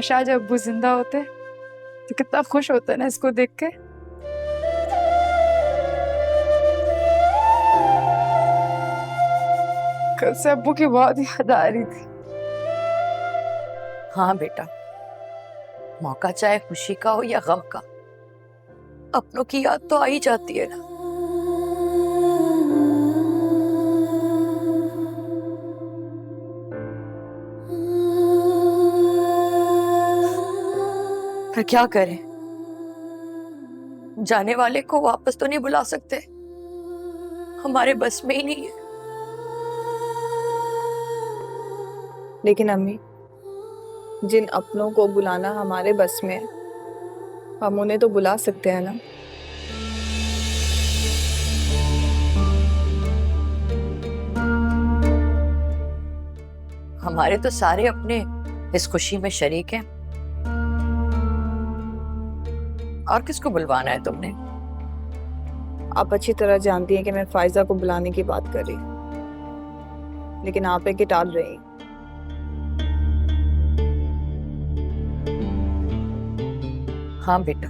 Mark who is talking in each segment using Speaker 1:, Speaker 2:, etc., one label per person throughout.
Speaker 1: काश आज अब्बू जिंदा होते तो कितना खुश होता ना इसको देख के। कल से अब्बू की बहुत याद आ रही थी।
Speaker 2: हाँ बेटा, मौका चाहे खुशी का हो या गम का, अपनों की याद तो आ ही जाती है ना। पर क्या करें, जाने वाले को वापस तो नहीं बुला सकते, हमारे बस में ही नहीं है।
Speaker 3: लेकिन अम्मी, जिन अपनों को बुलाना हमारे बस में है, हम उन्हें तो बुला सकते हैं ना।
Speaker 2: हमारे तो सारे अपने इस खुशी में शरीक हैं। और किसको बुलवाना है तुमने?
Speaker 3: आप अच्छी तरह जानती हैं कि मैं फाइजा को बुलाने की बात कर रही हूँ, लेकिन आप एक टाल रही हैं।
Speaker 2: हाँ बेटा,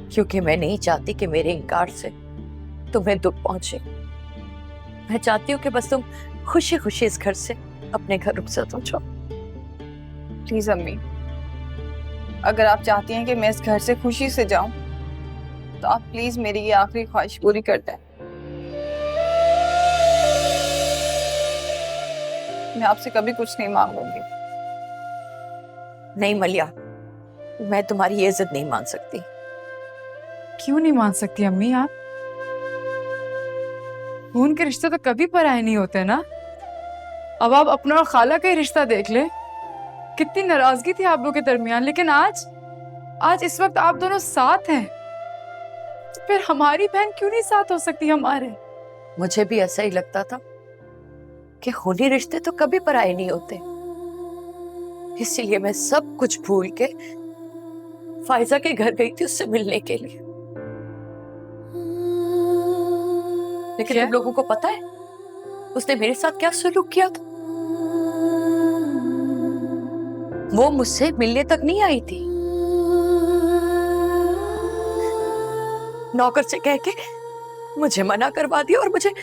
Speaker 2: क्योंकि मैं नहीं चाहती कि मेरे इनकार से तुम्हें दुख पहुंचे। मैं चाहती हूँ कि बस तुम खुशी खुशी इस घर से अपने घर रुखसत हो जाओ।
Speaker 3: प्लीज अम्मी, अगर आप चाहती हैं कि मैं इस घर से खुशी से जाऊं, तो आप प्लीज मेरी ये आखिरी ख्वाहिश पूरी कर दें। मैं आपसे कभी कुछ नहीं मांगूंगी।
Speaker 2: नहीं मलिया, मैं तुम्हारी ये इज्जत नहीं मान सकती।
Speaker 1: क्यों नहीं मान सकती अम्मी आप? खून के रिश्ते तो कभी पराये नहीं होते ना। अब आप अपना और खाला का ही रिश्ता देख ले, कितनी नाराजगी थी आप लोगों के दरमियान, लेकिन आज इस वक्त आप दोनों साथ हैं, तो फिर हमारी बहन क्यों नहीं साथ हो सकती हमारे?
Speaker 2: मुझे भी ऐसा ही लगता था कि खूनी रिश्ते तो कभी पराये नहीं होते, इसीलिए मैं सब कुछ भूल के फाइजा के घर गई थी उससे मिलने के लिए। लेकिन
Speaker 1: क्या?
Speaker 2: तुम लोगों को पता है उसने मेरे साथ क्या सलूक किया था? वो मुझसे मिलने तक नहीं आई थी, नौकर से कह के मुझे मना करवा दिया और मुझे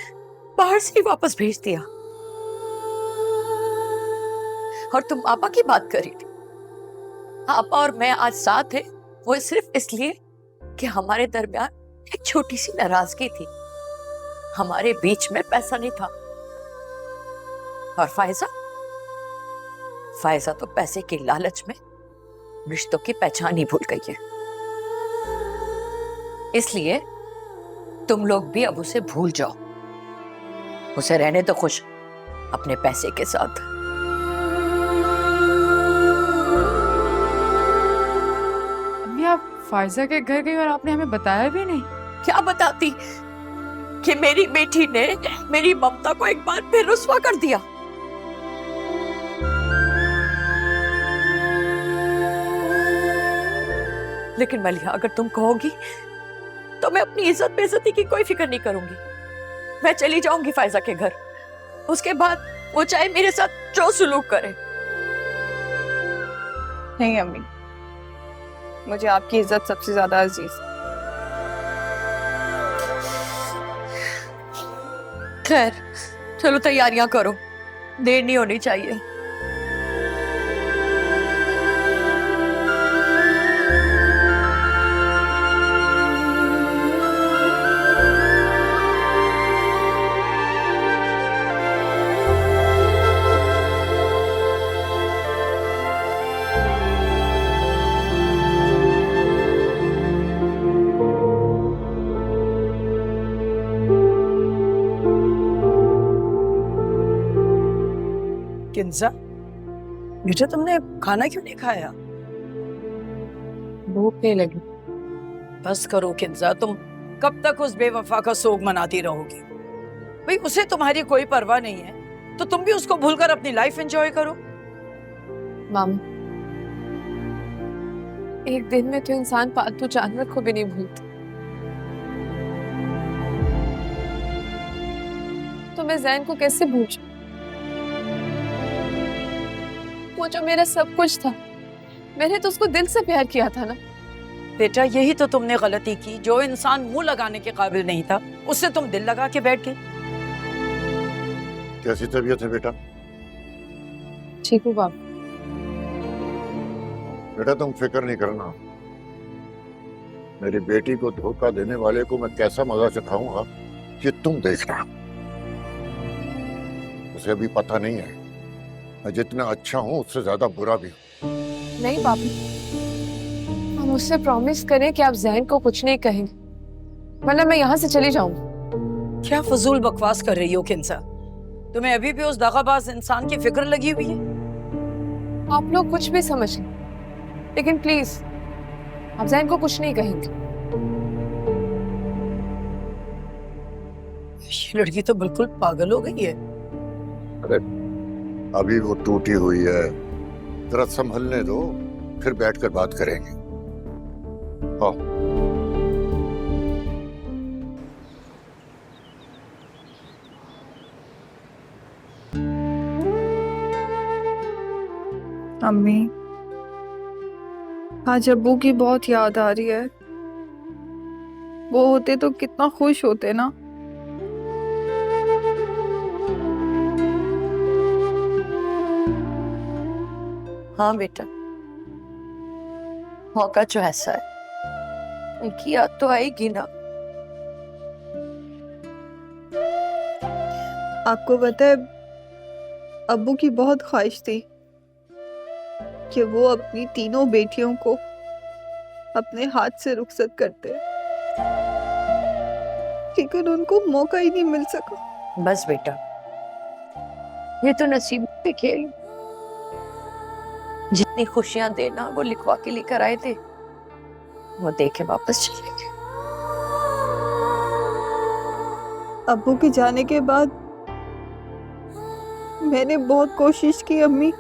Speaker 2: बाहर से ही वापस भेज दिया। और तुम आपा की बात कर रही थी। आपा और मैं आज साथ हैं, वो सिर्फ इसलिए कि हमारे दरमियान एक छोटी सी नाराजगी थी, हमारे बीच में पैसा नहीं था। और फायजा तो पैसे के लालच में रिश्तों की पहचान ही भूल गई है। इसलिए तुम लोग भी अब उसे भूल जाओ, उसे रहने तो खुश अपने पैसे के साथ।
Speaker 1: अम्मी आप फायजा के घर गई और आपने हमें बताया भी नहीं?
Speaker 2: क्या बताती कि मेरी बेटी ने मेरी ममता को एक बार फिर रुस्वा कर दिया। लेकिन मलिया, अगर तुम कहोगी तो मैं अपनी इज्जत बेइज्जती की कोई फिक्र नहीं करूंगी। मैं चली जाऊंगी फायजा के घर, उसके बाद वो चाहे मेरे साथ जो सुलूक करे।
Speaker 3: नहीं अम्मी, मुझे आपकी इज्जत सबसे ज्यादा अजीज है।
Speaker 2: खैर चलो तैयारियां करो, देर नहीं होनी चाहिए।
Speaker 4: किंजा, बेटा तुमने खाना क्यों नहीं खाया?
Speaker 1: भूख नहीं लगी।
Speaker 4: बस करो किंजा, तुम कब तक उस बेवफा का सोग मनाती रहोगी? भाई उसे तुम्हारी कोई परवाह नहीं है तो तुम भी उसको भूलकर अपनी लाइफ एंजॉय करो।
Speaker 5: मामा, एक दिन में तो इंसान पालतू जानवर को भी नहीं भूलता, तो मैं जैन को कैसे भूल जाऊं? वो जो मेरा सब कुछ था, मैंने तो उसको दिल से प्यार किया था ना।
Speaker 4: बेटा यही तो तुमने गलती की, जो इंसान मुंह लगाने के काबिल नहीं था उससे तुम दिल लगा के बैठ गई।
Speaker 6: कैसी तबीयत है बेटा?
Speaker 5: ठीक हूँ बाप।
Speaker 6: बेटा तुम फिक्र नहीं करना, मेरी बेटी को धोखा देने वाले को मैं कैसा मजा चखाऊंगा ये तुम देखना। उसे अभी पता नहीं है मैं जितना अच्छा हूं उससे ज्यादा बुरा भी हूं।
Speaker 5: नहीं बाबू, हम उससे प्रॉमिस करें कि आप जैन को कुछ नहीं कहेंगे, वरना मैं यहाँ से चली जाऊंगी।
Speaker 4: क्या फजूल बकवास कर रही हो किंसा? तुम्हें अभी भी उस दगाबाज इंसान की फिक्र लगी हुई है?
Speaker 5: आप लोग कुछ भी समझ लें, लेकिन प्लीज आप जैन को कुछ नहीं कहेंगे।
Speaker 4: ये लड़की तो बिल्कुल पागल हो गई है।
Speaker 6: अरे अभी वो टूटी हुई है, जरा संभलने दो, फिर बैठकर बात करेंगे। हाँ
Speaker 3: अम्मी, आज अब्बू की बहुत याद आ रही है। वो होते तो कितना खुश होते ना।
Speaker 2: हाँ बेटा, मौका जो ऐसा है उनकी याद तो आएगी ना।
Speaker 3: आपको पता है, अब्बू की बहुत ख्वाहिश थी कि वो अपनी तीनों बेटियों को अपने हाथ से रुखसत करते, लेकिन उनको मौका ही नहीं मिल सका।
Speaker 2: बस बेटा, ये तो नसीब के खेल। जितनी खुशियां देना वो लिखवा के लेकर आए थे, वो देके वापस चले गए।
Speaker 3: अब्बू के जाने के बाद मैंने बहुत कोशिश की अम्मी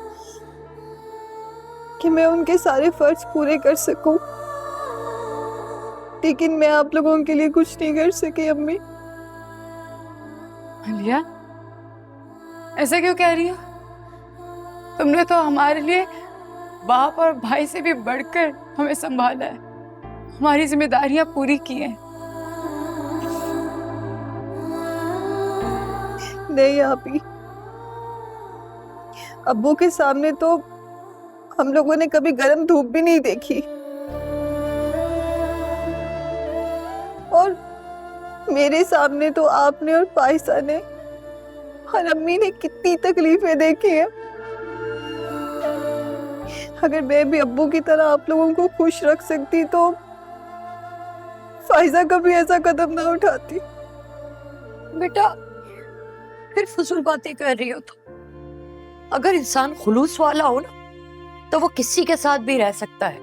Speaker 3: कि मैं उनके सारे फर्ज पूरे कर सकूं, लेकिन मैं आप लोगों के लिए कुछ नहीं कर सकी अम्मी।
Speaker 1: अलिया, ऐसा क्यों कह रही हो? तुमने तो हमारे लिए बाप और भाई से भी बढ़कर हमें संभाला है, हमारी जिम्मेदारियां पूरी की हैं।
Speaker 3: नहीं आपी, अब्बू के सामने तो हम लोगों ने कभी गर्म धूप भी नहीं देखी, और मेरे सामने तो आपने और पायसा ने और अम्मी ने कितनी तकलीफें देखी है। अगर मैं भी अब्बू की तरह आप लोगों को खुश रख सकती तो फाइजा कभी ऐसा कदम ना उठाती।
Speaker 2: बेटा फिर फजूल बातें कर रही हो तो? अगर इंसान खुलूस वाला हो ना तो वो किसी के साथ भी रह सकता है।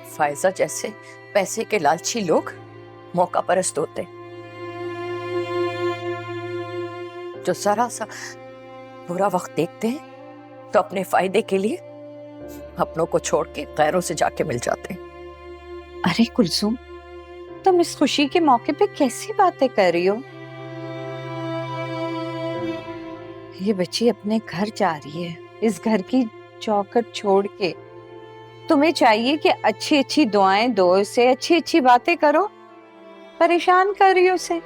Speaker 2: फायजा जैसे पैसे के लालची लोग मौका परस्त होते, जो जरा सा बुरा वक्त देखते हैं तो अपने फायदे के लिए अपनों को छोड़ के गैरों से जाके मिल जाते हैं।
Speaker 7: अरे कुलसुम, तुम इस खुशी के मौके पे कैसी बातें कर रही हो? ये बच्ची अपने घर जा रही है, इस घर की चौखट छोड़ के। तुम्हें चाहिए कि अच्छी अच्छी दुआएं दो उसे, अच्छी अच्छी बातें करो, परेशान कर रही हो उसे।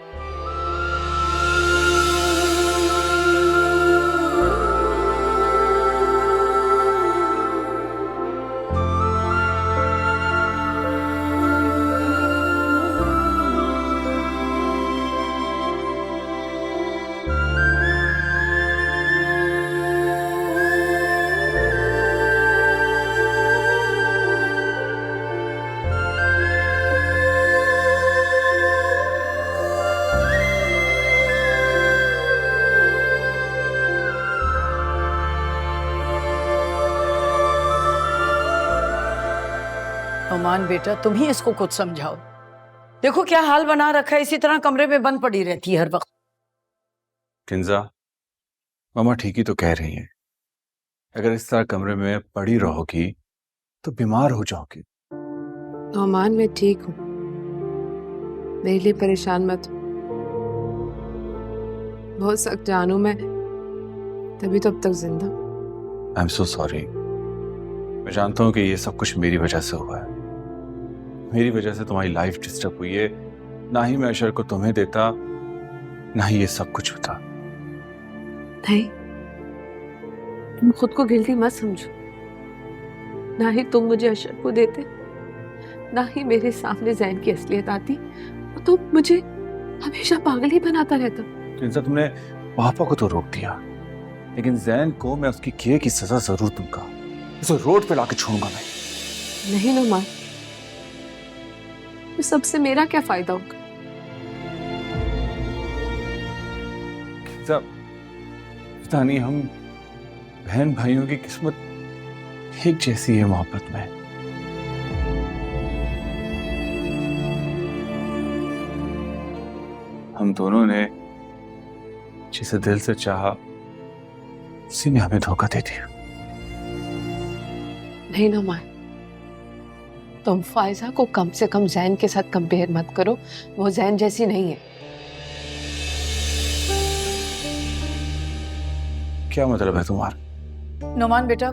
Speaker 4: ओमान बेटा, तुम ही इसको कुछ समझाओ। देखो क्या हाल बना रखा है, इसी तरह कमरे में बंद पड़ी रहती है हर वक्त।
Speaker 8: किंजा, मामा ठीक ही तो कह रही हैं। अगर इस तरह कमरे में पड़ी रहोगी तो बीमार हो जाओगी।
Speaker 5: नौमान, मैं ठीक हूँ, मेरे लिए परेशान मत हो। बहुत सख्त जानू मैं, तभी तो अब तक जिंदा।
Speaker 8: I am so sorry. मैं जानता हूं कि ये सब कुछ मेरी वजह से हुआ है। मेरी वजह से तुम्हारी लाइफ डिस्टर्ब हुई है। ना ही मैं अशर को तुम्हें देता, ना ही ये सब कुछ होता।
Speaker 5: नहीं, तुम खुद को गिल्टी मत समझो। ना ही तुम मुझे अशर को देते, ना ही मेरे सामने जैन की असलियत आती, तो तुम मुझे हमेशा पागल ही बनाता रहता।
Speaker 8: किंजा, तुमने पापा को तो रोक दिया, लेकिन जैन को मैं उसकी किए की सजा जरूर दूंगा। उसे रोड पे लाके छोड़ूंगा मैं।
Speaker 5: नहीं नुमान, इस सबसे मेरा क्या फायदा होगा?
Speaker 8: किंजा, पता नहीं हम बहन भाइयों की किस्मत एक जैसी है मोहब्बत में। हम दोनों ने जिसे दिल से चाहा, उसी ने हमें धोखा दे दिया।
Speaker 5: नहीं नुमान, तुम फायजा को कम से कम जैन के साथ कंपेयर मत करो। वो जैन जैसी नहीं है।
Speaker 8: क्या मतलब है तुम्हारा?
Speaker 4: नुमान बेटा,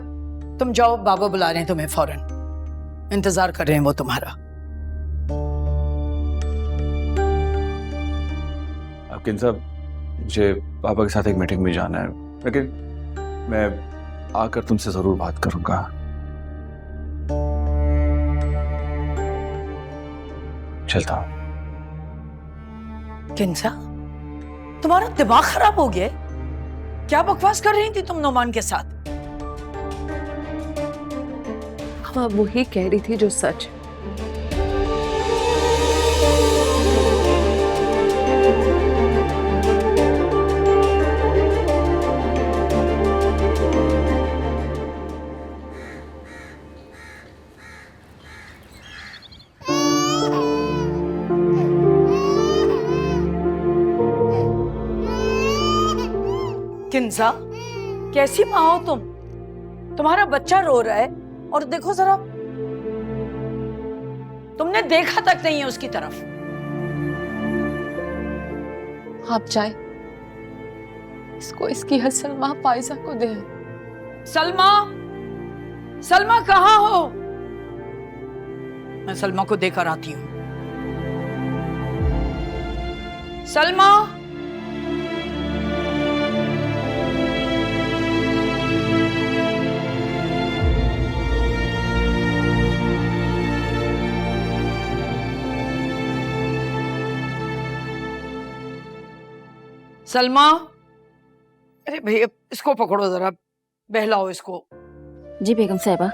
Speaker 4: तुम जाओ, बाबा बुला रहे हैं तुम्हें फौरन। इंतजार कर रहे हैं वो तुम्हारा।
Speaker 8: अब किंजा, मुझे पापा के साथ एक मीटिंग में जाना है, लेकिन मैं आकर तुमसे जरूर बात करूंगा। चलता हूं।
Speaker 4: किंजा, तुम्हारा दिमाग खराब हो गया है? क्या बकवास कर रही थी तुम नुमान के साथ?
Speaker 5: हाँ, वही कह रही थी जो सच है।
Speaker 4: किंजा, कैसी माँ हो तुम? तुम्हारा बच्चा रो रहा है और देखो जरा, तुमने देखा तक नहीं है उसकी तरफ।
Speaker 5: आप जाए, इसको इसकी हद सलमा फायजा को दे।
Speaker 4: सलमा, सलमा कहाँ हो? मैं सलमा को देकर आती हूँ। सलमा, सलमा, अरे भैया इसको पकड़ो जरा, बहलाओ इसको।
Speaker 9: जी बेगम साहिबा।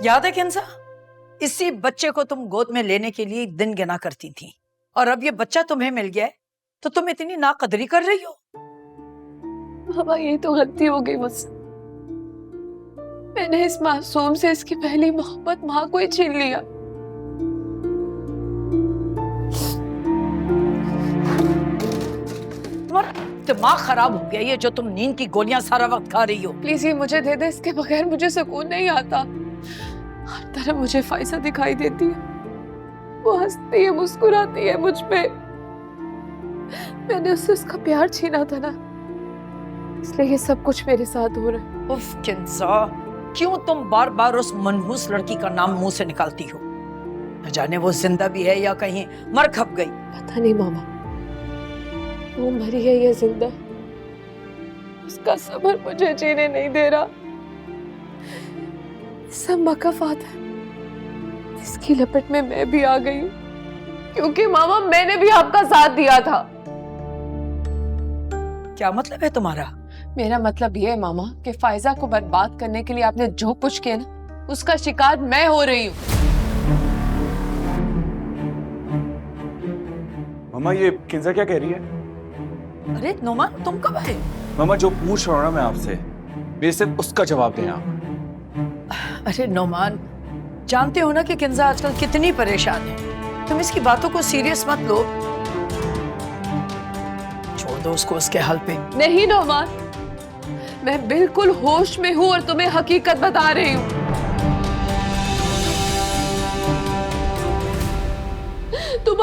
Speaker 4: याद है किंजा, इसी बच्चे को तुम गोद में लेने के लिए दिन गिना करती थी, और अब ये बच्चा तुम्हें मिल गया है तो तुम इतनी नाकदरी कर रही हो।
Speaker 5: बाबा, ये तो गलती हो गई मुझसे। मैंने इस मासूम से इसकी पहली मोहब्बत माँ को ही छीन लिया।
Speaker 4: तुम्हारा दिमाग खराब हो गया, ये जो तुम नींद की गोलियां सारा वक्त खा रही हो।
Speaker 5: प्लीज ये मुझे दे दे, इसके बगैर मुझे सुकून नहीं आता। हर तरफ मुझे फायजा दिखाई देती है, वो हंसती है, मुस्कुराती है मुझ पे। मैंने उससे उसका प्यार छीना था ना, इसलिए ये सब कुछ मेरे साथ हो रहा है।
Speaker 4: उफ किंजा, क्यों तुम बार बार उस मनहूस लड़की का नाम मुंह से निकालती हो? न जाने वो जिंदा भी है या कहीं मर खप गई।
Speaker 5: पता नहीं मामा, वो मरी है या जिंदा, उसका सब्र मुझे जीने नहीं दे रहा। सब मकफात है, इसकी लपेट में मैं भी आ गई हूँ, क्योंकि मामा मैंने भी आपका साथ दिया था।
Speaker 4: क्या मतलब है तुम्हारा?
Speaker 5: मेरा मतलब ये है मामा कि फायजा को बर्बाद करने के लिए आपने जो कुछ किया ना, उसका शिकार मैं हो रही हूँ।
Speaker 8: मामा, ये किंजा क्या कह रही है?
Speaker 4: अरे नोमान, तुम कब आए?
Speaker 8: मामा, जो पूछ रहा हूं ना मैं आपसे, मेरे से उसका जवाब दें आप।
Speaker 4: अरे नोमान, जानते हो ना कि किंजा आजकल कितनी परेशान है। तुम इसकी बातों को सीरियस मत लो, छोड़ दो उसको उसके हाल पे।
Speaker 5: नहीं नोमान, मैं बिल्कुल होश में हूँ और तुम्हें हकीकत बता रही हूँ।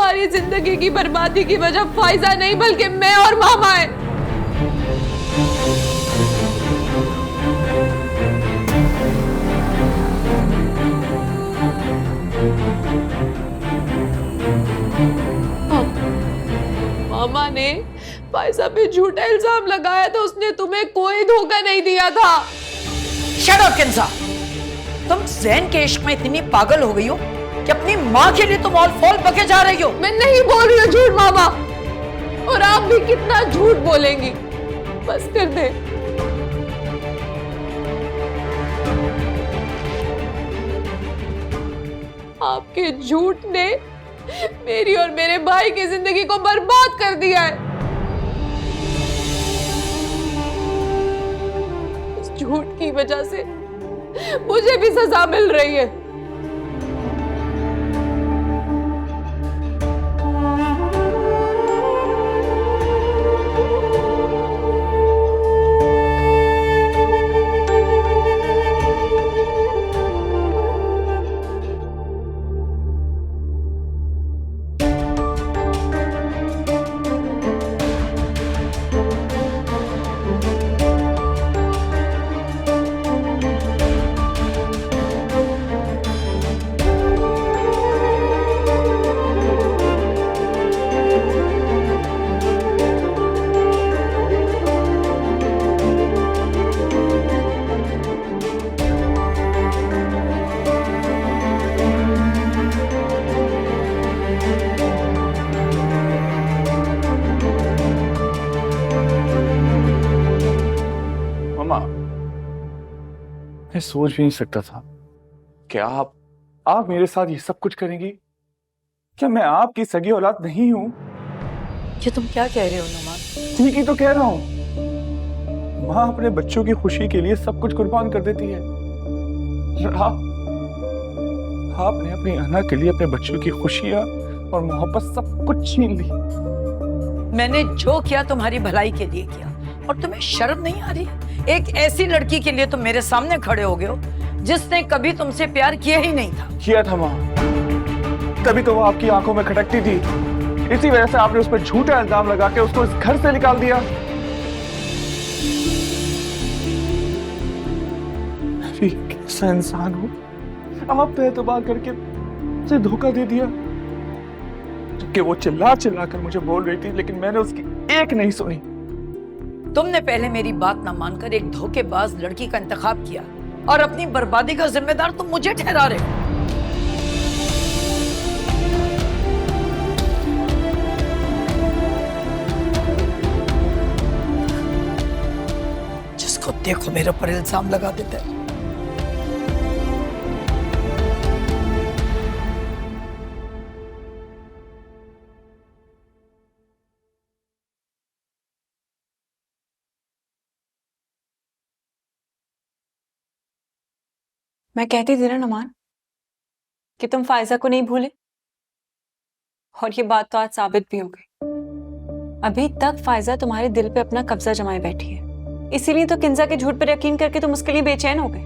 Speaker 5: हमारी जिंदगी की बर्बादी की वजह फाइजा नहीं बल्कि मैं और मामा है। मामा ने फाइजा पे झूठा इल्जाम लगाया था, उसने तुम्हें कोई धोखा नहीं दिया था।
Speaker 4: शट अप किंजा, तुम जैन के इश्क में इतनी पागल हो गई हो कि अपनी माँ के लिए तुम ऑल फॉल बके जा रही हो।
Speaker 5: मैं नहीं बोल रही हूँ झूठ मामा, और आप भी कितना झूठ बोलेंगी, बस कर दे। आपके झूठ ने मेरी और मेरे भाई की जिंदगी को बर्बाद कर दिया है। इस झूठ की वजह से मुझे भी सजा मिल रही है।
Speaker 8: मैं सोच भी नहीं सकता था कि आप मेरे साथ ये सब कुछ करेंगी। क्या मैं आपकी सगी औलाद नहीं हूं?
Speaker 4: ये तुम क्या कह रहे हो नुमान?
Speaker 8: ठीक ही तो कह रहा हूं। माँ अपने बच्चों की खुशी के लिए सब कुछ कुर्बान कर देती है। आपने अपनी अना के लिए अपने बच्चों की खुशियां और मोहब्बत सब कुछ छीन ली।
Speaker 4: मैंने जो किया तुम्हारी भलाई के लिए किया, और तुम्हें शर्म नहीं आ रही? एक ऐसी लड़की के लिए तुम मेरे सामने खड़े हो गए हो जिसने कभी तुमसे प्यार किया ही नहीं था।
Speaker 8: किया था माँ, तभी तो वो आपकी आंखों में खटकती थी। इसी वजह से आपने उस पर झूठा इल्जाम लगा के उसको इस घर से निकाल दिया। अरे कैसा इंसान हो आप, पे एतबार करके मुझे धोखा दे दिया। कि वो चिल्ला चिल्ला कर मुझे बोल रही थी, लेकिन मैंने उसकी एक नहीं सुनी।
Speaker 4: तुमने पहले मेरी बात ना मानकर एक धोखेबाज लड़की का इंतखाब किया, और अपनी बर्बादी का जिम्मेदार तुम मुझे ठहरा रहे हो। जिसको देखो मेरे पर इल्जाम लगा देते हैं।
Speaker 10: मैं कहती थी ना नुमान कि तुम फायजा को नहीं भूले, और ये बात तो आज साबित भी हो गई। अभी तक फायजा तुम्हारे दिल पे अपना कब्जा जमाए बैठी है, इसीलिए तो किंजा के झूठ पर यकीन करके तुम उसके लिए बेचैन हो गए।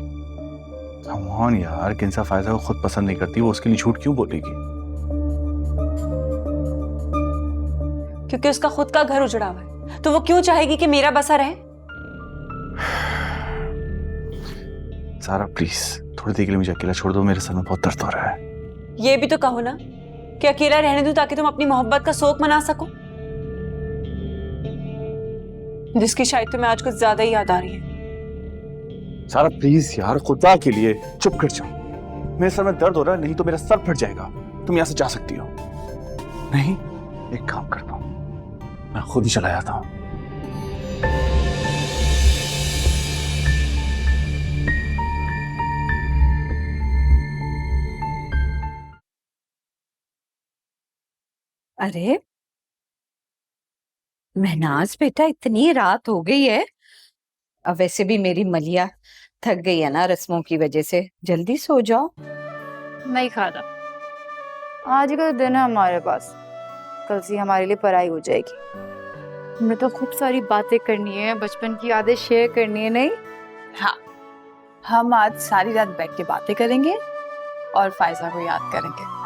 Speaker 8: कमान यार, किंजा फायजा को खुद पसंद नहीं करती, वो उसके लिए झूठ क्यों बोलेगी?
Speaker 10: क्योंकि उसका खुद का घर उजड़ा हुआ है, तो वो क्यों चाहेगी कि मेरा बसा रहे?
Speaker 8: सारा प्लीज थोड़ी देर के लिए मुझे अकेला छोड़ दो, मेरे सर में बहुत दर्द हो रहा है।
Speaker 10: ये भी तो कहो ना कि अकेला रहने दूं ताकि तुम अपनी मोहब्बत का शोक मना सको, जिसकी शायद तुम्हें आज कुछ ज्यादा ही याद आ रही है।
Speaker 8: सारा प्लीज यार, खुदा के लिए चुप कर जाओ। मेरे सर में दर्द हो रहा है, नहीं तो मेरा सर फट जाएगा। तुम यहां से जा सकती हो। नहीं, एक काम करता हूं, मैं खुद ही चला जाता हूं।
Speaker 7: अरे महनाज बेटा, इतनी रात हो गई है। अब वैसे भी मेरी मलिया थक गई है ना रस्मों की वजह से, जल्दी सो जाओ।
Speaker 1: नहीं खाना, आज ही का दिन है हमारे पास, कल से हमारे लिए पढ़ाई हो जाएगी। हमें तो खूब सारी बातें करनी है, बचपन की यादें शेयर करनी है। नहीं
Speaker 11: हाँ, हम आज सारी रात बैठ के बातें करेंगे और फायजा को याद करेंगे।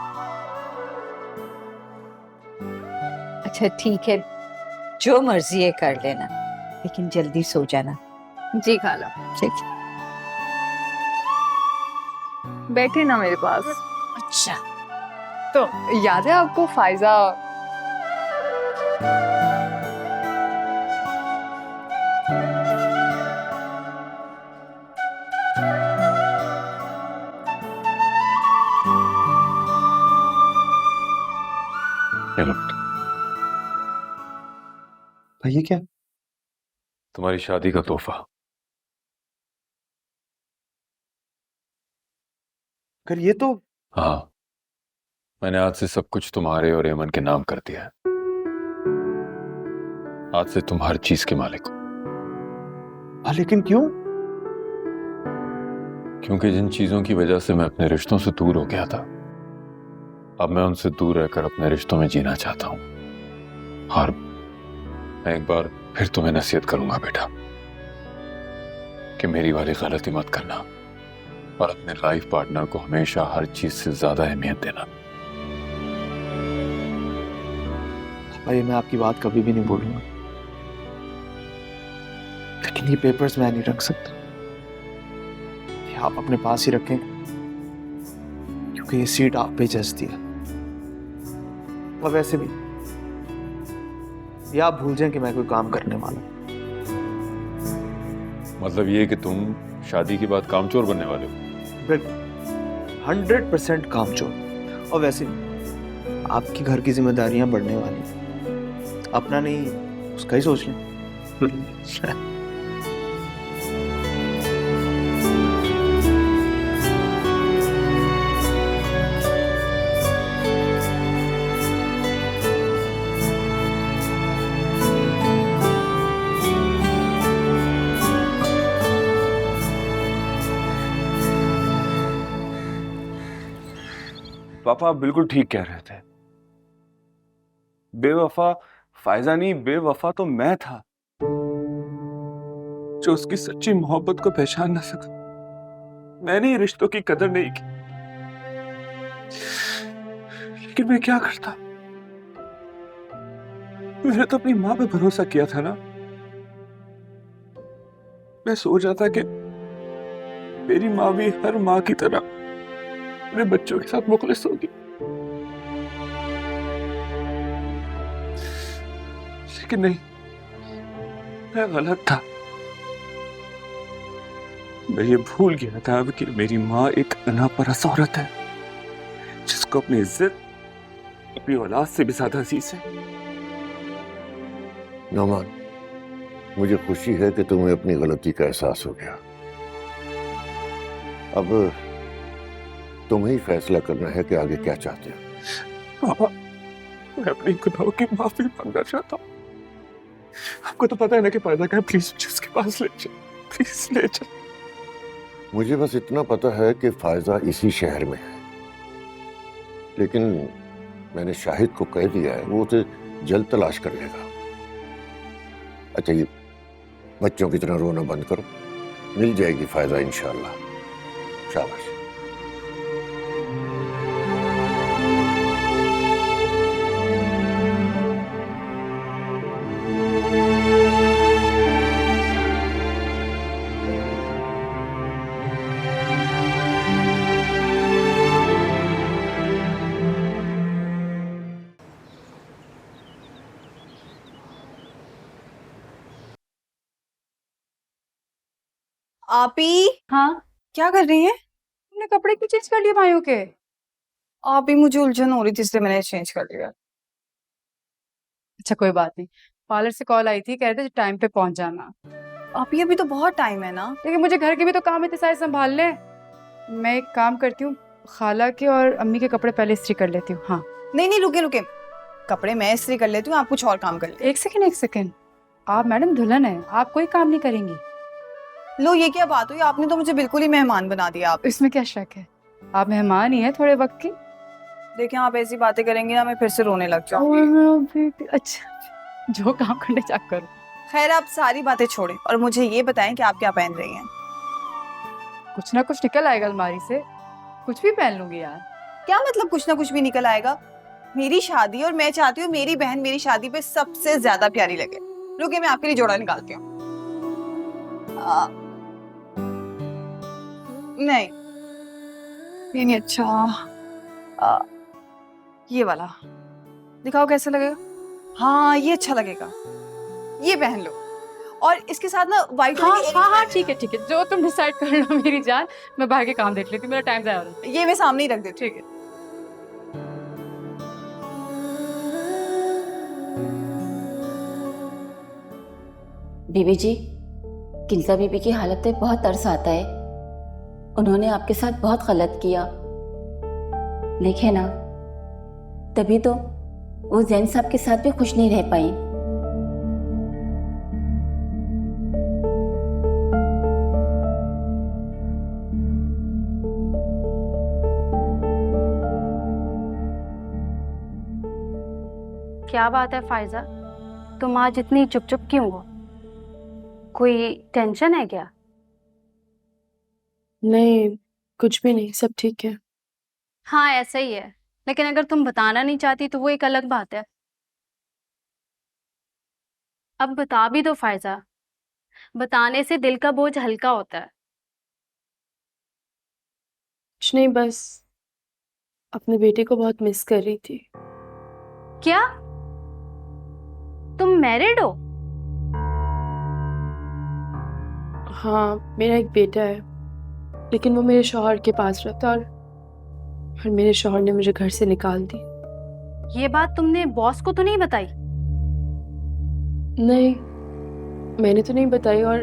Speaker 7: अच्छा ठीक है, जो मर्जी है कर लेना, लेकिन जल्दी सो जाना।
Speaker 3: जी खाला।
Speaker 7: ठीक।
Speaker 3: बैठे ना मेरे पास।
Speaker 7: अच्छा,
Speaker 3: तो याद है आपको फायजा?
Speaker 12: ये लो,
Speaker 8: भाई ये क्या?
Speaker 12: तुम्हारी शादी का तोहफा।
Speaker 8: कर ये तो
Speaker 12: हाँ, मैंने आज से सब कुछ तुम्हारे और एमन के नाम कर दिया है। आज से तुम हर चीज के मालिक हो।
Speaker 8: हाँ, लेकिन क्यों?
Speaker 12: क्योंकि जिन चीजों की वजह से मैं अपने रिश्तों से दूर हो गया था, अब मैं उनसे दूर रहकर अपने रिश्तों में जीना चाहता हूं। और मैं एक बार फिर तुम्हें नसीहत करूंगा बेटा कि मेरी वाली गलती मत करना और अपने लाइफ पार्टनर को हमेशा हर चीज से ज्यादा अहमियत देना।
Speaker 8: भाई मैं आपकी बात कभी भी नहीं बोलूंगा, लेकिन ये पेपर्स मैं नहीं रख सकता। ये आप अपने पास ही रखें, क्योंकि ये सीट आप पे जचती है। और वैसे भी ये आप भूल जाएं कि मैं कोई काम करने वाला हूं।
Speaker 12: मतलब ये कि तुम शादी के बाद कामचोर बनने वाले हो?
Speaker 8: बिल्कुल 100% कामचोर। और वैसे भी आपकी घर की जिम्मेदारियां बढ़ने वाली हैं। अपना नहीं, उसका ही सोच लें।
Speaker 13: पापा आप बिल्कुल ठीक कह रहे थे। बेवफा फायजा नहीं, बेवफा तो मैं था जो उसकी सच्ची मोहब्बत को पहचान ना सका। मैंने ही रिश्तों की कदर नहीं की, लेकिन मैं क्या करता? मैंने तो अपनी माँ पे भरोसा किया था ना। मैं सोच रहा था कि मेरी माँ भी हर माँ की तरह अपने बच्चों के साथ मुखलिस होगी, लेकिन नहीं, मैं गलत था। मैं ये भूल गया था अब कि मेरी माँ एक अनापरस औरत है जिसको अपनी इज्जत अपनी औलाद से भी ज्यादा अजीज है।
Speaker 6: नौमान, मुझे खुशी है कि तुम्हें अपनी गलती का एहसास हो गया। अब तुम्हें ही फैसला करना है कि आगे क्या चाहते हो।
Speaker 13: पापा मैं अपनी गुनाहों की माफी मांगना चाहता हूँ। आपको तो पता है ना कि फायदा क्या है। प्लीज मुझे उसके पास ले चल, प्लीज ले चल।
Speaker 6: मुझे बस इतना पता है कि फायजा इसी शहर में है, लेकिन मैंने शाहिद को कह दिया है वो उसे जल्द तलाश कर लेगा। अच्छा, ये बच्चों की तरह रोना बंद करो, मिल जाएगी फायदा इंशाअल्लाह। शाबाश।
Speaker 11: आपी
Speaker 1: हाँ,
Speaker 11: क्या कर रही है?
Speaker 1: तुमने कपड़े क्यों चेंज कर लिए भाइयों के?
Speaker 11: आपी मुझे उलझन हो रही थी इसलिए मैंने चेंज कर लिया।
Speaker 1: अच्छा कोई बात नहीं, पार्लर से कॉल आई थी, कह रहे थे टाइम पे पहुंच जाना।
Speaker 11: आपी अभी तो बहुत टाइम है ना।
Speaker 1: लेकिन मुझे घर के भी तो काम इतने सारे संभालने हैं। मैं एक काम करती हूँ, खाला के और अम्मी के कपड़े पहले इस्त्री कर लेती हूँ। हाँ
Speaker 11: नहीं नहीं, रुके रुके, कपड़े मैं इस्त्री कर लेती हूँ, आप कुछ और काम कर ले।
Speaker 1: एक सेकंड, आप मैडम दुल्हन है, आप कोई काम नहीं करेंगी?
Speaker 11: लो ये क्या बात हुई, आपने तो मुझे बिल्कुल ही मेहमान बना दिया। आप
Speaker 1: इसमें क्या शक है, आप मेहमान ही है थोड़े वक्त की।
Speaker 11: देखिए आप ऐसी बातें करेंगे ना मैं फिर से रोने लग जाऊंगी।
Speaker 1: अच्छा, जो काम करने चाह करो।
Speaker 11: खैर आप सारी बातें छोड़ें और मुझे ये बताएं कि आप क्या पहन रही हैं।
Speaker 1: कुछ ना कुछ निकल आएगा अलमारी से, कुछ भी पहन लूंगी यार।
Speaker 11: क्या मतलब कुछ ना कुछ भी निकल आएगा? मेरी शादी और मैं चाहती हूँ मेरी बहन मेरी शादी पे सबसे ज्यादा प्यारी लगे। रुकिए मैं आपके लिए जोड़ा निकालती हूँ। नहीं ये नहीं अच्छा। ये वाला दिखाओ कैसे लगेगा। हाँ ये अच्छा लगेगा, ये पहन लो। और इसके साथ ना व्हाइट।
Speaker 1: हाँ हाँ हाँ ठीक है जो तुम डिसाइड कर लो मेरी जान, मैं बाहर के काम देख लेती हूँ, मेरा टाइम जाया हो रहा है।
Speaker 11: ये मैं सामने ही रख देती
Speaker 1: ठीक है।
Speaker 9: बीबी जी, किल्जा बीबी की हालत पे बहुत तरस आता है। उन्होंने आपके साथ बहुत गलत किया, देखे ना, तभी तो वो जैन साहब के साथ भी खुश नहीं रह पाई।
Speaker 14: क्या बात है फायजा, तुम आज इतनी चुप चुप क्यों हो? कोई टेंशन है क्या?
Speaker 5: नहीं, कुछ भी नहीं, सब ठीक है।
Speaker 14: हाँ ऐसा ही है, लेकिन अगर तुम बताना नहीं चाहती तो वो एक अलग बात है। अब बता भी दो फायजा, बताने से दिल का बोझ हल्का होता है।
Speaker 5: कुछ नहीं, बस अपने बेटे को बहुत मिस कर रही थी।
Speaker 14: क्या तुम मैरिड हो?
Speaker 5: हाँ, मेरा एक बेटा है, लेकिन वो मेरे शौहर के पास रहता और मेरे शौहर ने मुझे घर से निकाल दी।
Speaker 14: ये बात तुमने बॉस को तो नहीं बताई?
Speaker 5: नहीं, मैंने तो नहीं बताई और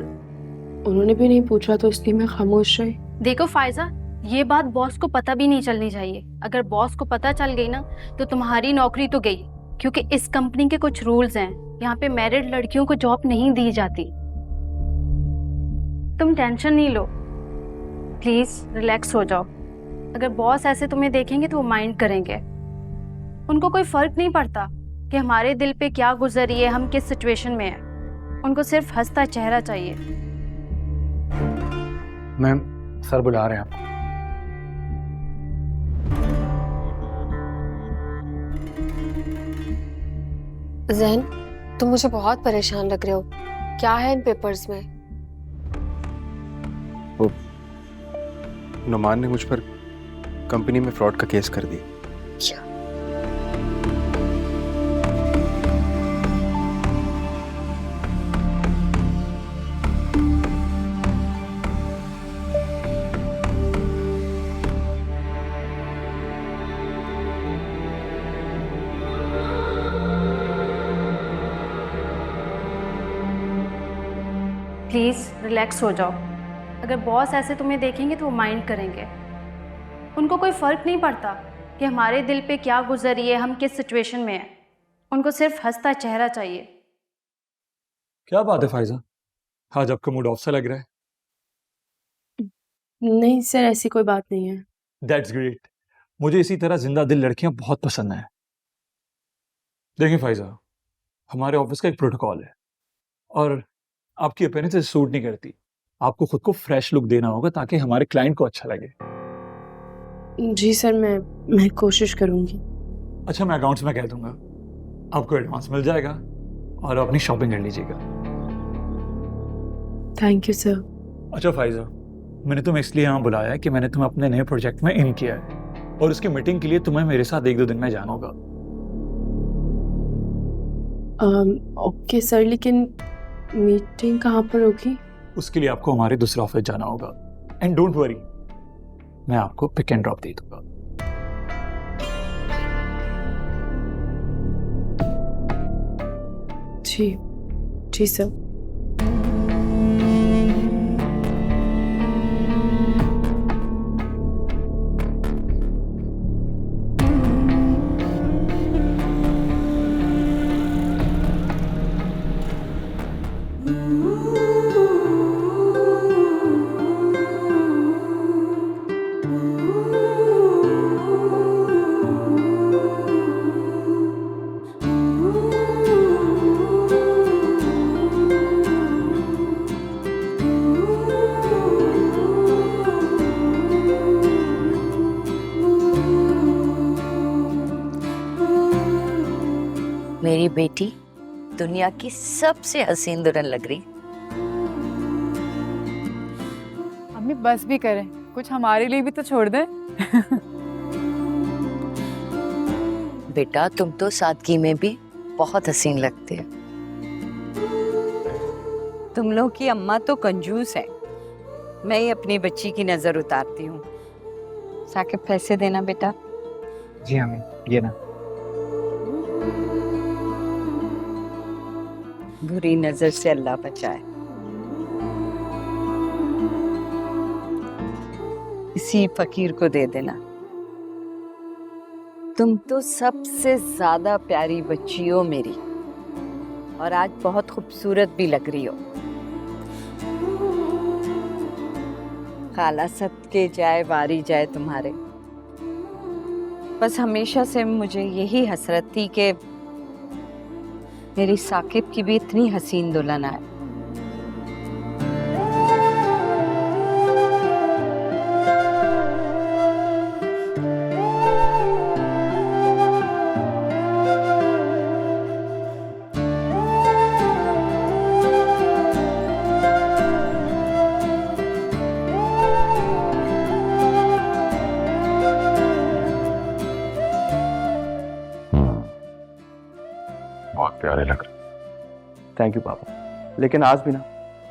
Speaker 5: उन्होंने भी नहीं पूछा, तो इसलिए मैं खामोश रही।
Speaker 14: देखो फायजा, ये बात बॉस को पता भी नहीं चलनी चाहिए। अगर बॉस को पता चल गई ना तो तुम्हारी नौकरी तो गई, क्योंकि इस कंपनी के कुछ रूल्स हैं, यहाँ पे मैरिड लड़कियों को जॉब नहीं दी जाती। तुम टेंशन नहीं लो, प्लीज रिलैक्स हो जाओ। अगर बॉस ऐसे तुम्हें देखेंगे तो वो माइंड करेंगे। उनको कोई फर्क नहीं पड़ता कि हमारे दिल पे क्या गुजर रही है, हम किस सिचुएशन में हैं। उनको सिर्फ हंसता चेहरा चाहिए।
Speaker 8: मैम, सर बुला रहे हैं आपको।
Speaker 5: जैन, तुम मुझे बहुत परेशान लग रहे हो। क्या है इन पेपर्स में?
Speaker 8: नुमान ने मुझ पर कंपनी में फ्रॉड का केस कर दिया।
Speaker 14: प्लीज रिलैक्स हो जाओ। अगर बॉस ऐसे तुम्हें देखेंगे तो वो माइंड करेंगे। उनको कोई फर्क नहीं पड़ता कि हमारे दिल पे क्या गुजर रही है, हम किस सिचुएशन में हैं। उनको सिर्फ हंसता चेहरा चाहिए।
Speaker 13: क्या बात है फायजा, आज आपका मूड ऑफ सा लग रहा है?
Speaker 5: नहीं सर, ऐसी कोई बात नहीं है।
Speaker 13: That's great. मुझे इसी तरह जिंदा दिल लड़कियां बहुत पसंद है। देखिए फायजा, हमारे ऑफिस का एक प्रोटोकॉल है और आपकी अपीयरेंस सूट नहीं करती। आपको खुद को फ्रेश लुक देना होगा ताकि हमारे क्लाइंट को अच्छा लगे।
Speaker 5: जी सर, मैं कोशिश करूंगी।
Speaker 13: अच्छा, मैं अकाउंट्स में कह दूंगा, आपको एडवांस मिल जाएगा और अपनी शॉपिंग कर लीजिएगा।
Speaker 5: Thank you sir.
Speaker 13: अच्छा फायजा, मैंने तुम्हें इसलिए यहाँ बुलाया है कि मैंने तुम्हें अपने नए प्रोजेक्ट में इन किया है और उसकी मीटिंग के लिए तुम्हें मेरे साथ 1-2 दिन में जाना होगा।
Speaker 5: ओके सर, लेकिन मीटिंग कहाँ पर होगी?
Speaker 13: उसके लिए आपको हमारे दूसरे ऑफिस जाना होगा। एंड डोंट वरी, मैं आपको पिक एंड ड्रॉप दे दूंगा।
Speaker 5: जी सर।
Speaker 2: मेरी बेटी दुनिया की सबसे हसीन दुल्हन लग रही।
Speaker 1: अम्मी बस भी करें, कुछ हमारे लिए भी तो छोड़ दें।
Speaker 2: बेटा तुम तो सादगी में भी बहुत हसीन लगते हो।
Speaker 7: तुम लोग की अम्मा तो कंजूस है, मैं ही अपनी बच्ची की नजर उतारती हूँ। साकिब पैसे देना बेटा।
Speaker 8: जी अम्मी, ये ना।
Speaker 7: बुरी नजर से अल्लाह बचाए। इसी फकीर को दे देना। तुम तो सबसे ज्यादा प्यारी बच्ची हो मेरी, और आज बहुत खूबसूरत भी लग रही हो। खाला सदके जाए वारी जाए तुम्हारे। बस हमेशा से मुझे यही हसरत थी कि मेरी साकिब की भी इतनी हसीन दुल्हन आए।
Speaker 12: बहुत प्यारे लग रहे।
Speaker 8: थैंक यू पापा, लेकिन आज भी ना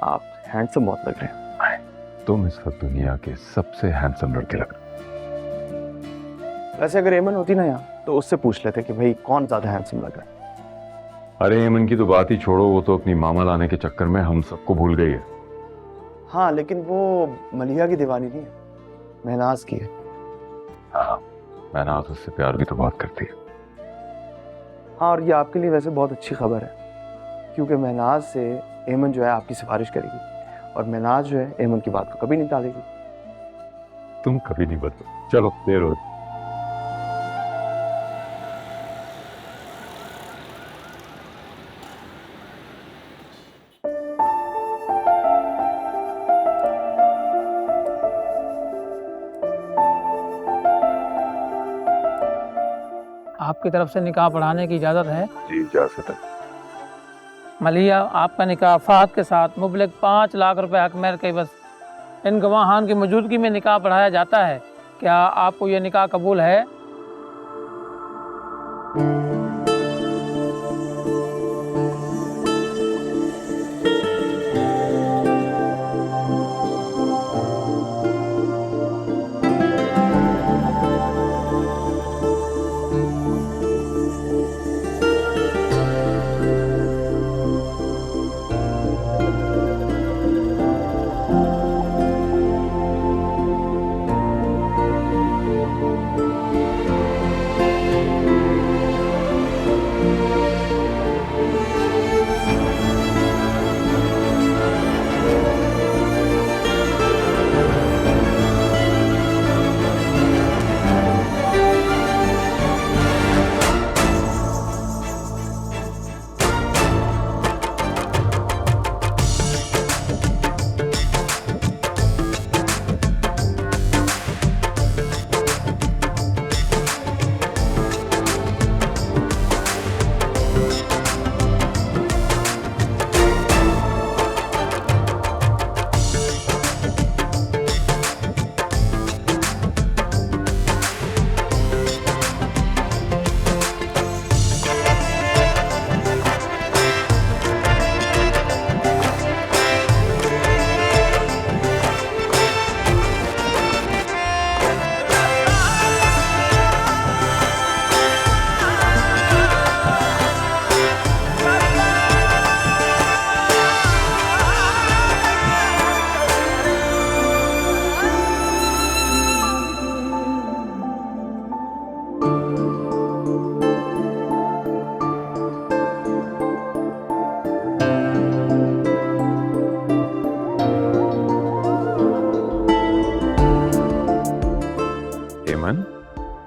Speaker 8: आप हैंडसम बहुत लग रहे हैं।
Speaker 12: तुम इस वक्त दुनिया के सबसे हैंडसम लड़के लग रहे।
Speaker 8: वैसे अगर एमन होती ना यहाँ तो उससे पूछ लेते कि भाई कौन ज्यादा हैंडसम लग रहा है।
Speaker 12: अरे एमन की तो बात ही छोड़ो, वो तो अपनी मामा लाने के चक्कर में हम सबको भूल गई है।
Speaker 8: हाँ लेकिन वो मलिया की दीवानी नहीं है, महनाज की है।
Speaker 12: हाँ, महनाज उससे प्यार भी तो बहुत करती है।
Speaker 8: हाँ, और ये आपके लिए वैसे बहुत अच्छी खबर है, क्योंकि महनाज से एमन जो है आपकी सिफारिश करेगी, और महनाज जो है एमन की बात को कभी नहीं टालेगी।
Speaker 12: तुम कभी नहीं बदलो। चलो देर हो।
Speaker 15: आपकी तरफ से निकाह पढ़ाने की इजाज़त है?
Speaker 12: जी इजाजत है।
Speaker 15: मलिया, आपका निकाह फहद के साथ मुबलग 5 लाख रुपए हक मेहर के बस इन गवाहान की मौजूदगी में निकाह पढ़ाया जाता है। क्या आपको ये निकाह कबूल है?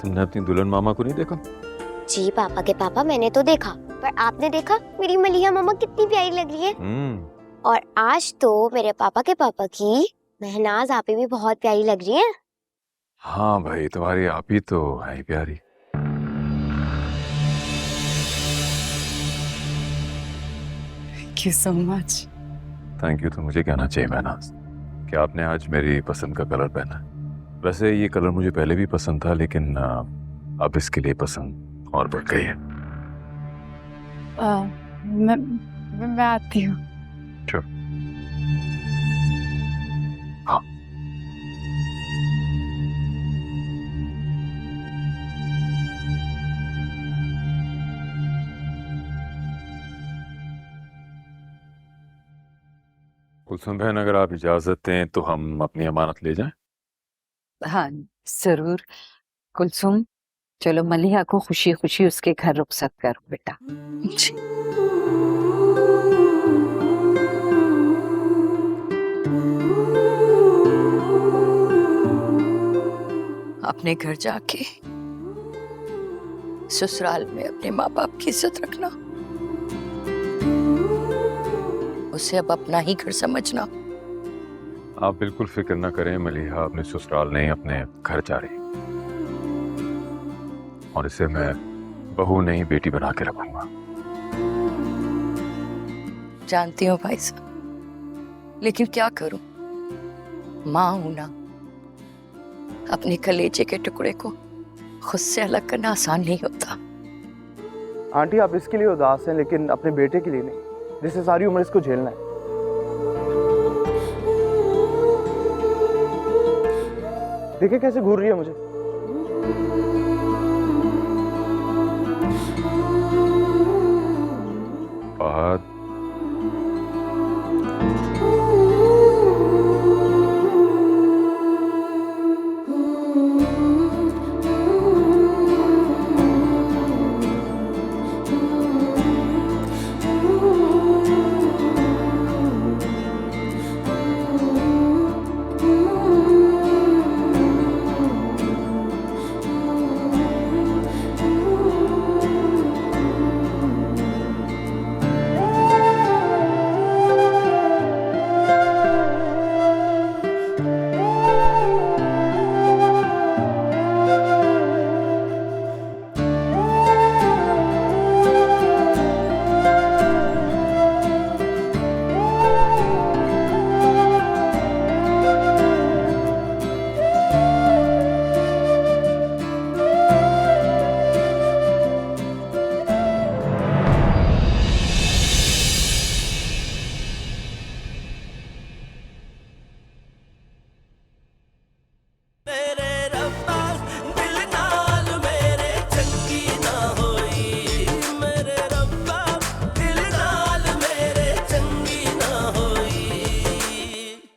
Speaker 12: तुमने अपनी दुल्हन मामा को नहीं देखा?
Speaker 16: जी पापा के पापा, मैंने तो देखा, पर आपने देखा मेरी मलिया मामा कितनी प्यारी लग रही है। और आज तो मेरे पापा के पापा की महनाज आपी भी बहुत प्यारी लग रही है।
Speaker 12: हाँ भाई, तुम्हारी आपी तो है ही प्यारी।
Speaker 1: Thank you so much.
Speaker 12: Thank you तो मुझे कहना चाहिए महनाज कि आपने आज मेरी पसंद का कलर पहना है। वैसे ये कलर मुझे पहले भी पसंद था, लेकिन अब इसके लिए पसंद और बढ़ गई है।
Speaker 1: मैं आती हूँ।
Speaker 12: Sure. हाँ। कुलसुम बहन, अगर आप इजाजत दें तो हम अपनी अमानत ले जाएं।
Speaker 7: हाँ जरूर कुलसुम, चलो मलिहा को खुशी खुशी उसके घर रुखसत करो बेटा।
Speaker 1: जी।
Speaker 2: अपने घर जाके ससुराल में अपने माँ बाप की इज्जत रखना, उसे अब अपना ही घर समझना।
Speaker 12: आप बिल्कुल फिक्र न करें, मलिहा अपने ससुराल नहीं अपने घर जा रही, और इसे मैं बहू नहीं बेटी बना के रखूंगा।
Speaker 2: जानती हूँ भाई साहब, लेकिन क्या करूं, माँ हूं ना। अपने कलेजे के टुकड़े को खुद से अलग करना आसान नहीं होता।
Speaker 8: आंटी आप इसके लिए उदास हैं, लेकिन अपने बेटे के लिए नहीं, जिससे सारी उम्र इसको झेलना है। देखिए कैसे घूर रही है मुझे।